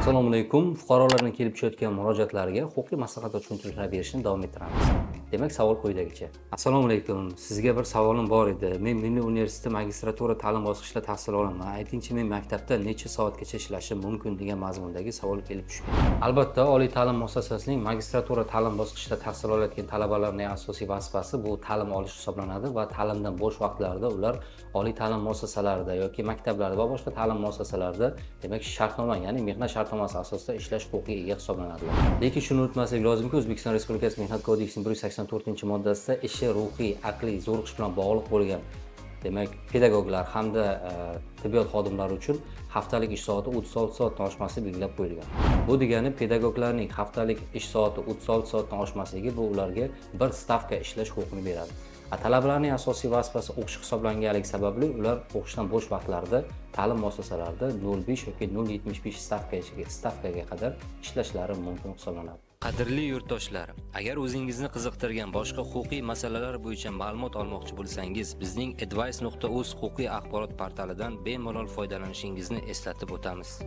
Assalomu alaykum. Fuqarolarning kelib tushayotgan murojaatlariga huquqiy maslahat va tushuntirishlar berishni davom ettiramiz. Demak, savol quyidagicha. Assalomu alaykum. Sizga bir savolim bor edi. Men Milliy universitet magistratura ta'lim bosqichida tahsil olaman. Aytingchi, men maktabda necha soatgacha ishlashim mumkin degan mazmundagi savol kelib tushgan. Albatta, oliy ta'lim muassasasining magistratura ta'lim bosqichida tahsil olayotgan talabalarning asosiy vazifasi bu ta'lim olish hisoblanadi va ta'limdan bo'sh vaqtlarida ular oliy ta'lim muassasalarida yoki maktablarda va boshqa ta'lim muassasalarida, demak, shartnoma, ya'ni mehnat shartnomasi asosida ishlash huquqiga ega hisoblanadilar. Lekin shuni unutmaslik lozimki, O'zbekiston Respublikasi Mehnat kodeksining 184-moddasida ishi ruhiy, aqliy zo'riqish bilan bog'liq bo'lgan, demak, pedagoglar hamda tibbiyot xodimlari uchun haftalik ish soati 36 soatdan oshmasligi belgilab qo'yilgan. Bu degani pedagoglarning haftalik ish soati 36 soatdan oshmasligi bu ularga bir stavka ishlash huquqini beradi. Talabalarning asosiy vazifasi o'qish hisoblanganligi sababli ular o'qishdan bo'sh vaqtlarida ta'lim muassasalarida 0.5 yoki 0.75 stavkaga qadar ishlashlari mumkin hisoblanadi. Qadrli yurtdoshlar, agar o'zingizni qiziqtirgan boshqa huquqiy masalalar bo'yicha ma'lumot olmoqchi bo'lsangiz, bizning advice.uz huquqiy axborot portalidan bemalol foydalanishingizni eslatib o'tamiz.